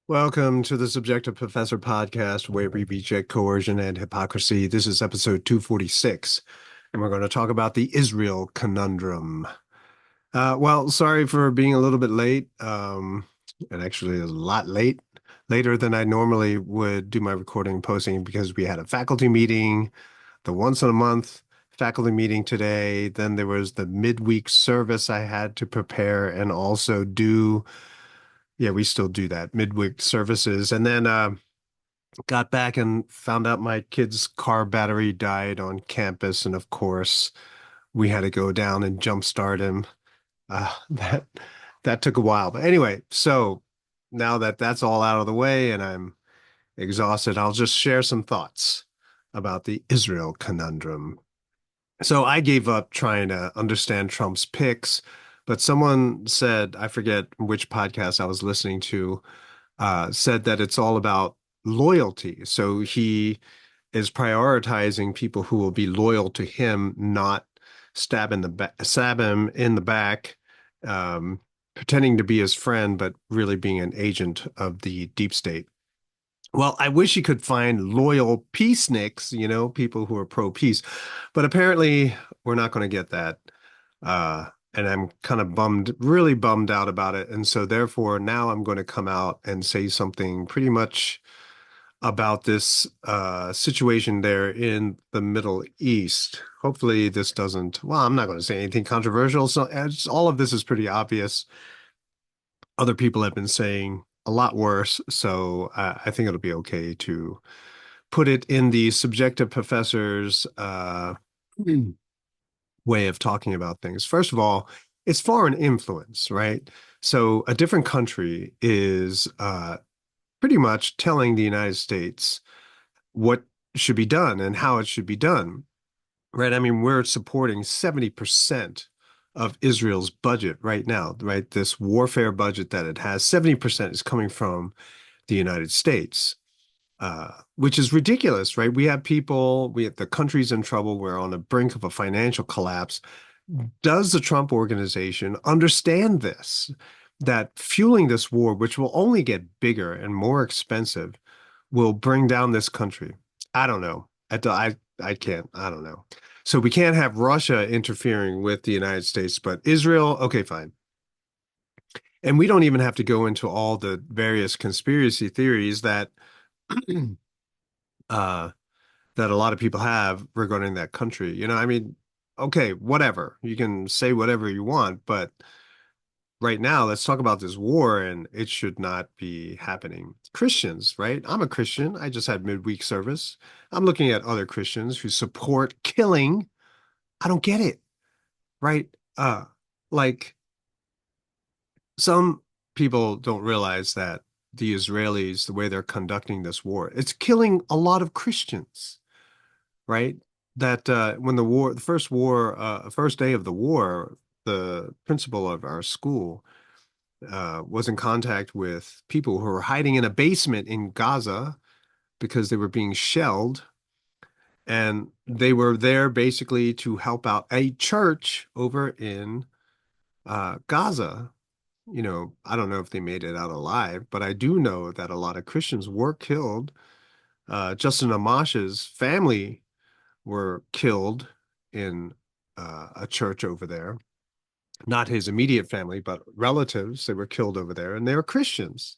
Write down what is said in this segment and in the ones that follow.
Welcome to the Subjective Professor podcast, where we reject coercion and hypocrisy. This is episode 246, and we're going to talk about the Israel Conundrum. Sorry for being a little bit late, and actually a lot later than I normally would do my recording and posting because we had a faculty meeting, the once in a month faculty meeting today. Then there was the midweek service I had to prepare and also do. Yeah, we still do that midweek services. And then got back and found out my kid's car battery died on campus. And of course, we had to go down and jumpstart him. That took a while. But anyway, so now that that's all out of the way and I'm exhausted, I'll just share some thoughts about the Israel conundrum. So I gave up trying to understand Trump's picks, but someone said, I forget which podcast I was listening to, said that it's all about loyalty. So he is prioritizing people who will be loyal to him, not stab him in the back, um, pretending to be his friend, but really being an agent of the deep state. Well, I wish he could find loyal peaceniks, people who are pro-peace, but apparently we're not going to get that. And I'm kind of bummed, really bummed out about it. And so therefore now I'm going to come out and say something pretty much about this situation there in the Middle East. Hopefully this doesn't, well, I'm not going to say anything controversial. So all of this is pretty obvious. Other people have been saying a lot worse. So I think it'll be okay to put it in the subjective professor's way of talking about things. First of all, it's foreign influence, right? So a different country is pretty much telling the United States what should be done and how it should be done, right? I mean, we're supporting 70% of Israel's budget right now, right? This warfare budget that it has, 70% is coming from the United States, which is ridiculous, right? We have the country's in trouble. We're on the brink of a financial collapse. Does the Trump organization understand this? That fueling this war, which will only get bigger and more expensive, will bring down this country. I don't know. I can't. I don't know. So we can't have Russia interfering with the United States, but Israel, okay, fine. And we don't even have to go into all the various conspiracy theories that uh that a lot of people have regarding that country. I mean, okay, whatever. You can say whatever you want, but right now, let's talk about this war, and it should not be happening. Christians, right? I'm a Christian. I just had midweek service. I'm looking at other Christians who support killing. I don't get it, right? Like some people don't realize that the Israelis, the way they're conducting this war, it's killing a lot of Christians, right? That when the first day of the war, the principal of our school was in contact with people who were hiding in a basement in Gaza because they were being shelled. And they were there basically to help out a church over in Gaza. I don't know if they made it out alive, but I do know that a lot of Christians were killed. Justin Amash's family were killed in a church over there. Not his immediate family, but relatives. They were killed over there, and they were Christians.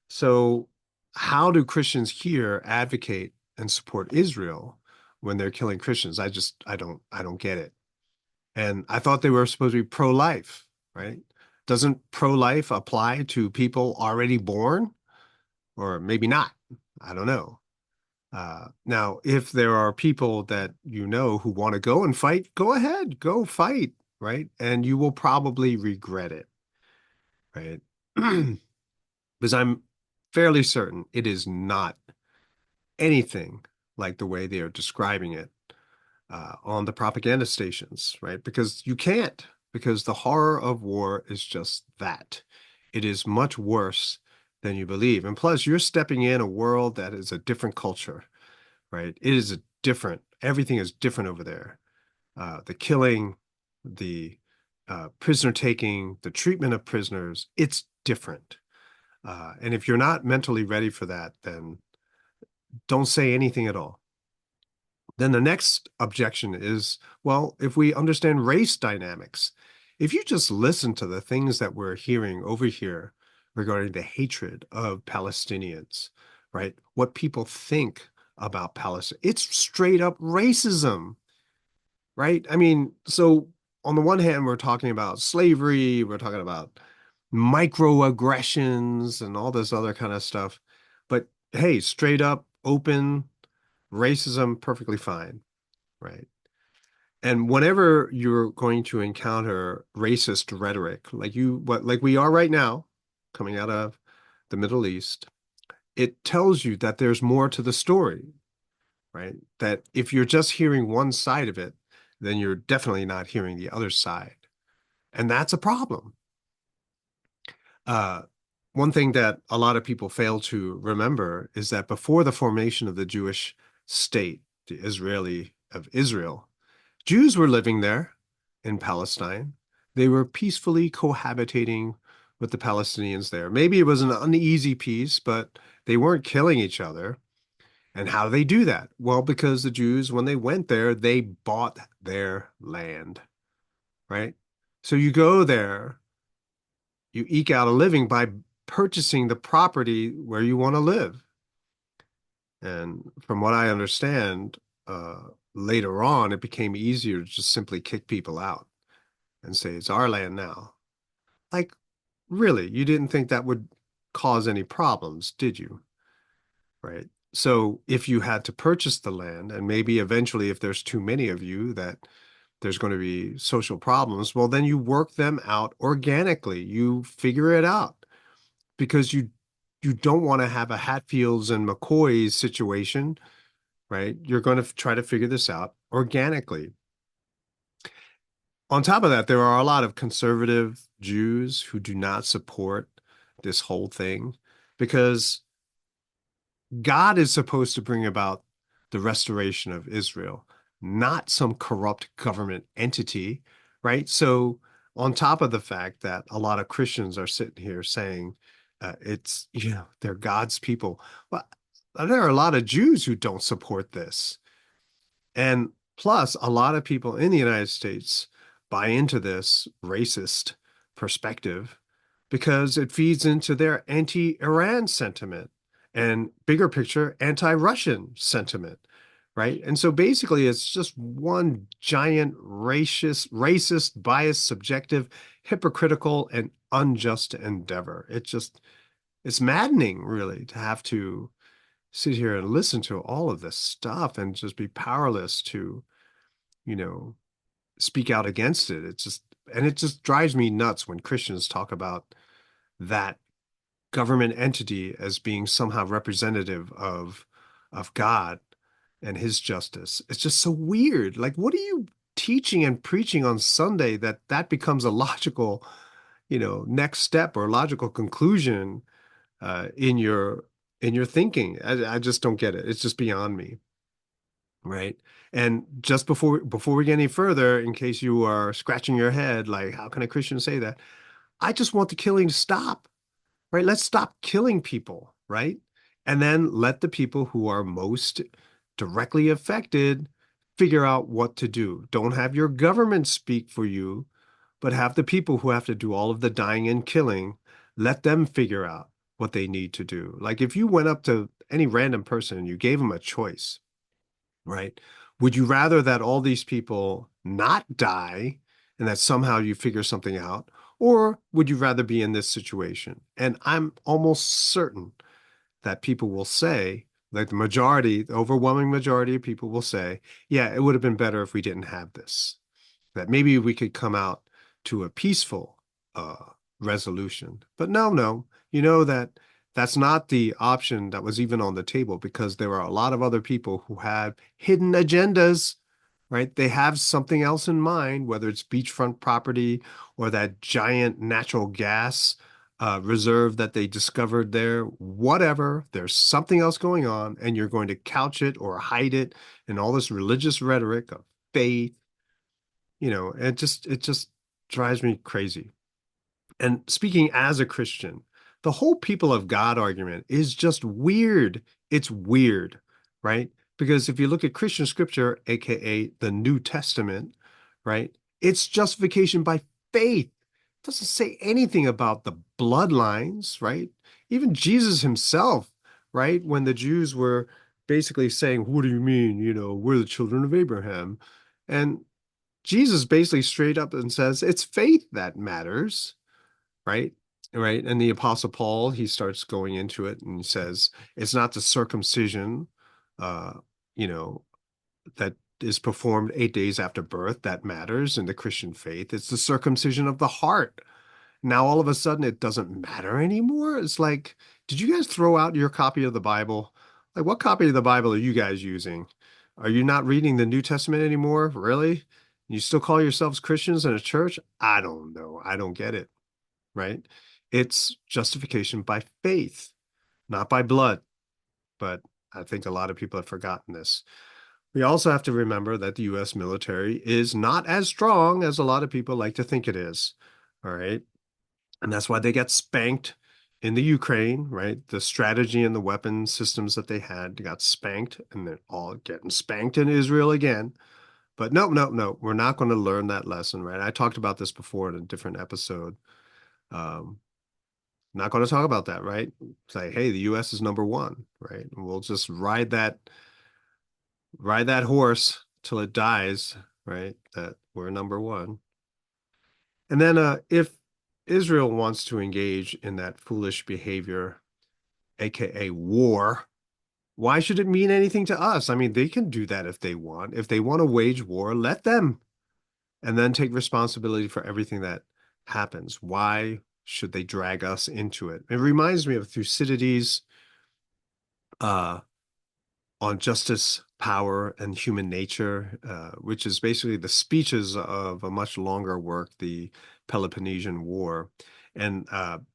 So, how do Christians here advocate and support Israel when they're killing Christians? I don't get it. And I thought they were supposed to be pro-life, right? Doesn't pro-life apply to people already born? Or maybe not. I don't know. Now, if there are people that who want to go and fight, go ahead, go fight, right? And you will probably regret it, right? Because I'm fairly certain it is not anything like the way they are describing it on the propaganda stations, right? Because you can't, because the horror of war is just that. It is much worse than you believe. And plus, you're stepping in a world that is a different culture, right? It is everything is different over there. The killing, the prisoner taking, the treatment of prisoners, it's different. And if you're not mentally ready for that, then don't say anything at all. Then the next objection is, well, if we understand race dynamics, if you just listen to the things that we're hearing over here regarding the hatred of Palestinians, right? What people think about Palestine, it's straight up racism, right? I mean, so on the one hand, we're talking about slavery, we're talking about microaggressions and all this other kind of stuff. But hey, straight up, open racism, perfectly fine, right? And whenever you're going to encounter racist rhetoric, like we are right now, coming out of the Middle East, it tells you that there's more to the story, right? That if you're just hearing one side of it, then you're definitely not hearing the other side. And that's a problem. Uh, One thing that a lot of people fail to remember is that before the formation of the Jewish state, the Israeli of Israel, Jews were living there in Palestine. They were peacefully cohabitating with the Palestinians there. Maybe it was an uneasy peace, but they weren't killing each other. And how do they do that? Well, because the Jews, when they went there, they bought their land, right? So you go there, you eke out a living by purchasing the property where you want to live. And from what I understand, later on, it became easier to just simply kick people out and say, it's our land now. Like, really, you didn't think that would cause any problems, did you? Right. So if you had to purchase the land, and maybe eventually, if there's too many of you, that there's going to be social problems, well, then you work them out organically. You figure it out because you don't want to have a Hatfields and McCoys situation, right? You're going to try to figure this out organically. On top of that, there are a lot of conservative Jews who do not support this whole thing because God is supposed to bring about the restoration of Israel, not some corrupt government entity, right? So, on top of the fact that a lot of Christians are sitting here saying they're God's people, well, there are a lot of Jews who don't support this. And plus, a lot of people in the United States buy into this racist perspective because it feeds into their anti-Iran sentiment and bigger picture anti-Russian sentiment, right? And so basically, it's just one giant racist, biased, subjective, hypocritical, and unjust endeavor. It's maddening, really, to have to sit here and listen to all of this stuff and just be powerless to, you know, speak out against it. And it just drives me nuts when Christians talk about that government entity as being somehow representative of God and his justice. It's just so weird. Like, what are you teaching and preaching on Sunday that becomes a logical, next step or logical conclusion in your thinking? I just don't get it. It's just beyond me, right? And just before we get any further, in case you are scratching your head, like, how can a Christian say that? I just want the killing to stop, right? Let's stop killing people, right? And then let the people who are most directly affected figure out what to do. Don't have your government speak for you, but have the people who have to do all of the dying and killing, let them figure out what they need to do. Like if you went up to any random person and you gave them a choice, right? Would you rather that all these people not die and that somehow you figure something out? Or would you rather be in this situation? And I'm almost certain that people will say, like the overwhelming majority of people will say, yeah, it would have been better if we didn't have this. That maybe we could come out to a peaceful uh, resolution. But no, you know that's not the option that was even on the table because there are a lot of other people who have hidden agendas, right? They have something else in mind, whether it's beachfront property or that giant natural gas reserve that they discovered there, whatever. There's something else going on, and you're going to couch it or hide it in all this religious rhetoric of faith. It just drives me crazy. And speaking as a Christian, the whole people of God argument is just weird. It's weird, right? Because if you look at Christian scripture, aka the New Testament, right, it's justification by faith. It doesn't say anything about the bloodlines, right? Even Jesus himself, right, when the Jews were basically saying, "What do you mean? We're the children of Abraham." And Jesus basically straight up and says, it's faith that matters, right? Right. And the Apostle Paul, he starts going into it and he says, it's not the circumcision, uh, you know, that is performed 8 days after birth that matters in the Christian faith. It's the circumcision of the heart. Now, all of a sudden, it doesn't matter anymore. It's like, did you guys throw out your copy of the Bible? Like, what copy of the Bible are you guys using? Are you not reading the New Testament anymore? Really? You still call yourselves Christians in a church? I don't know. I don't get it, right? It's justification by faith, not by blood. But I think a lot of people have forgotten this. We also have to remember that the US military is not as strong as a lot of people like to think it is. All right. And that's why they got spanked in the Ukraine, right? The strategy and the weapon systems that they had got spanked, and they're all getting spanked in Israel again. But no, no, no, we're not going to learn that lesson, right? I talked about this before in a different episode. Um, not going to talk about that, right? Say, hey, the US is number one, right? And we'll just ride that horse till it dies, right? That we're number one. And then if Israel wants to engage in that foolish behavior, aka war, why should it mean anything to us? I mean, they can do that if they want. If they want to wage war, let them, and then take responsibility for everything that happens. Why should they drag us into it? It reminds me of Thucydides' uh, on justice, power, and human nature, which is basically the speeches of a much longer work, the Peloponnesian War. And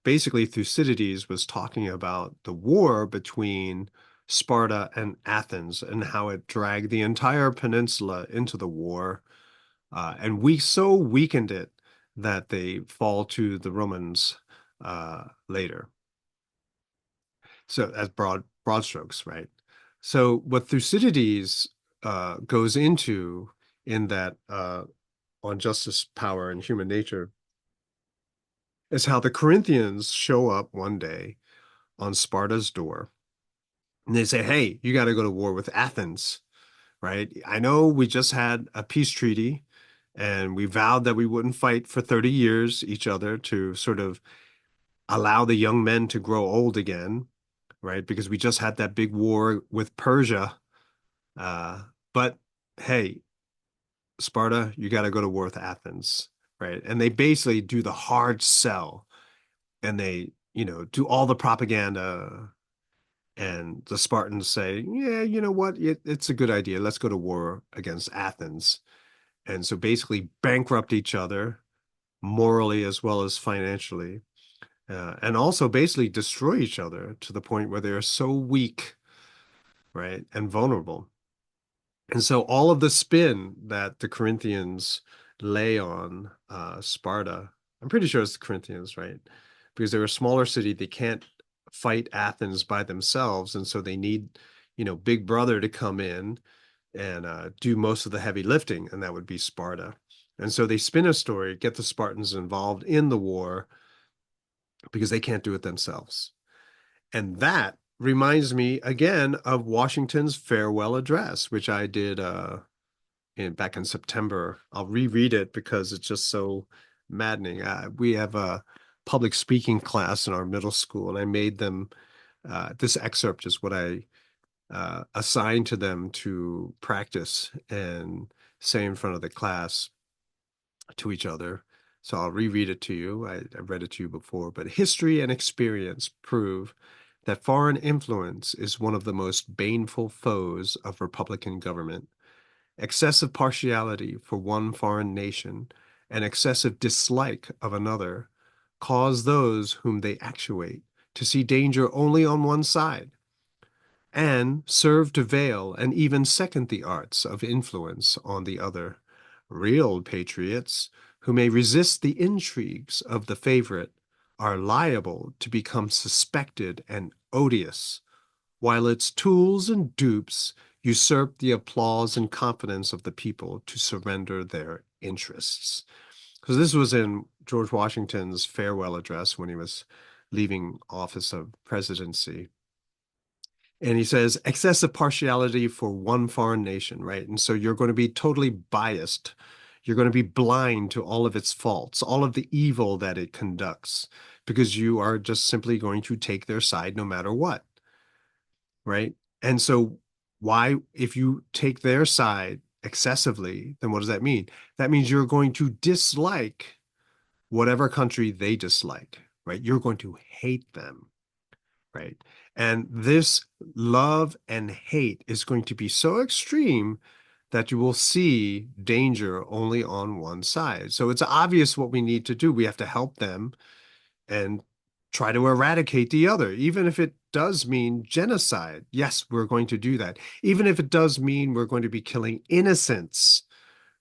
basically, Thucydides was talking about the war between Sparta and Athens and how it dragged the entire peninsula into the war. And we so weakened it that they fall to the Romans later. So as broad strokes, right? So what Thucydides goes into in that on justice, power, and human nature is how the Corinthians show up one day on Sparta's door and they say, "Hey, you got to go to war with Athens, right? I know we just had a peace treaty and we vowed that we wouldn't fight for 30 years each other to sort of allow the young men to grow old again, right? Because we just had that big war with Persia. But hey, Sparta, you got to go to war with Athens, right?" And they basically do the hard sell and they, do all the propaganda. And the Spartans say, "Yeah, you know what? It's a good idea. Let's go to war against Athens." And so basically bankrupt each other morally as well as financially. And also basically destroy each other to the point where they're so weak, right, and vulnerable. And so all of the spin that the Corinthians lay on Sparta, I'm pretty sure it's the Corinthians, right? Because they're a smaller city, they can't fight Athens by themselves, and so they need, Big Brother to come in and do most of the heavy lifting, and that would be Sparta. And so they spin a story, get the Spartans involved in the war because they can't do it themselves. And that reminds me again of Washington's farewell address, which I did back in September. I'll reread it because it's just so maddening. We have a public speaking class in our middle school, and I made them this excerpt is what I assigned to them to practice and say in front of the class to each other. So I'll reread it to you. I read it to you before, but history and experience prove that foreign influence is one of the most baneful foes of Republican government. Excessive partiality for one foreign nation and excessive dislike of another cause those whom they actuate to see danger only on one side and serve to veil and even second the arts of influence on the other. Real patriots who may resist the intrigues of the favorite are liable to become suspected and odious, while its tools and dupes usurp the applause and confidence of the people to surrender their interests. Because this was in George Washington's farewell address when he was leaving office of presidency. And he says excessive partiality for one foreign nation, right? And so you're going to be totally biased. You're going to be blind to all of its faults, all of the evil that it conducts, because you are just simply going to take their side no matter what, right? And so why, if you take their side excessively, then what does that mean? That means you're going to dislike whatever country they dislike, right? You're going to hate them, right? And this love and hate is going to be so extreme that you will see danger only on one side. So it's obvious what we need to do. We have to help them and try to eradicate the other, even if it does mean genocide. Yes, we're going to do that. Even if it does mean we're going to be killing innocents,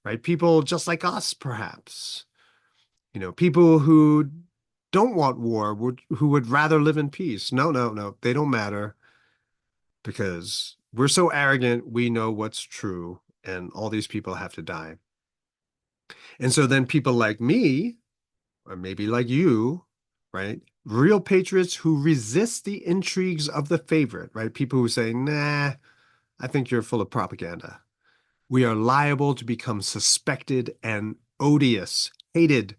right? People just like us, perhaps. People who don't want war, who would rather live in peace. No, no, no, they don't matter because we're so arrogant, we know what's true, and all these people have to die. And so then people like me, or maybe like you, right? Real patriots who resist the intrigues of the favorite, right? People who say, nah, I think you're full of propaganda. We are liable to become suspected and odious, hated,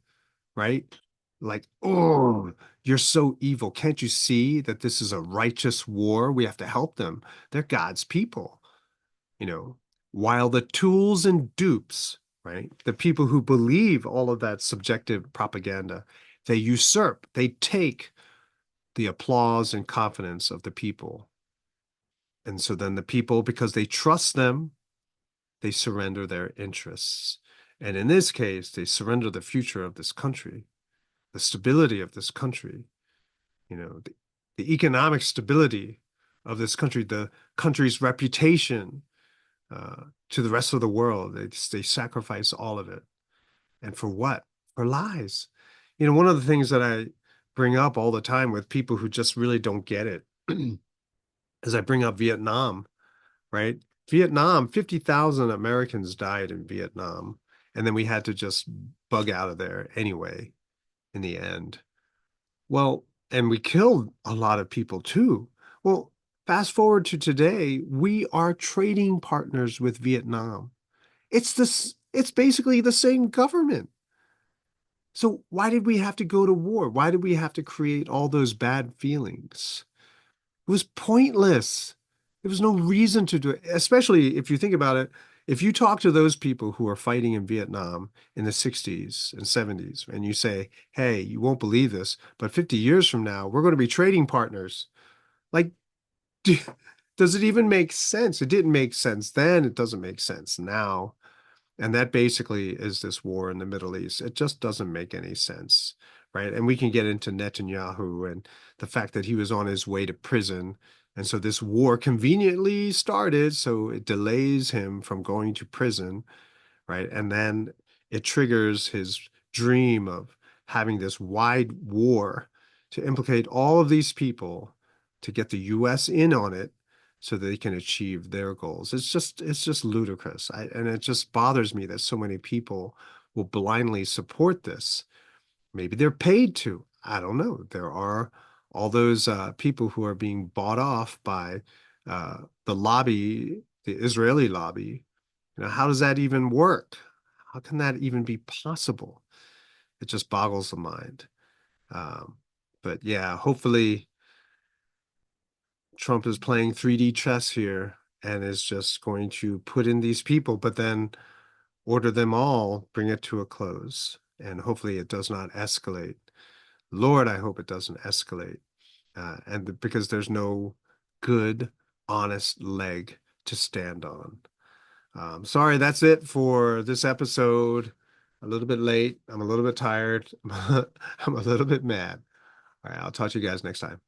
right? Like, oh, you're so evil. Can't you see that this is a righteous war? We have to help them. They're God's people, you know, while the tools and dupes, right? The people who believe all of that subjective propaganda, they usurp, they take the applause and confidence of the people. And so then the people, because they trust them, they surrender their interests. And in this case, they surrender the future of this country, the stability of this country, the economic stability of this country, the country's reputation to the rest of the world. They sacrifice all of it. And for what? For lies. One of the things that I bring up all the time with people who just really don't get it is I bring up Vietnam, right? Vietnam, 50,000 Americans died in Vietnam. And then we had to just bug out of there anyway in the end. Well, and we killed a lot of people too. Well, fast forward to today, we are trading partners with Vietnam. It's basically the same government. So why did we have to go to war? Why did we have to create all those bad feelings? It was pointless. There was no reason to do it, especially if you think about it. If you talk to those people who are fighting in Vietnam in the 60s and 70s, and you say, hey, you won't believe this, but 50 years from now, we're going to be trading partners. Like, does it even make sense? It didn't make sense then. It doesn't make sense now. And that basically is this war in the Middle East. It just doesn't make any sense, right? And we can get into Netanyahu and the fact that he was on his way to prison. And so this war conveniently started, so it delays him from going to prison, right? And then it triggers his dream of having this wide war to implicate all of these people to get the US in on it so that they can achieve their goals. It's just ludicrous. And it just bothers me that so many people will blindly support this. Maybe they're paid to. I don't know. There are all those people who are being bought off by the lobby, the Israeli lobby. How does that even work? How can that even be possible? It just boggles the mind. Um, but yeah, hopefully Trump is playing 3D chess here and is just going to put in these people, but then order them all, bring it to a close. And hopefully it does not escalate. Lord, I hope it doesn't escalate. And because there's no good, honest leg to stand on. Sorry, that's it for this episode. A little bit late. I'm a little bit tired. I'm a little bit mad. All right, I'll talk to you guys next time.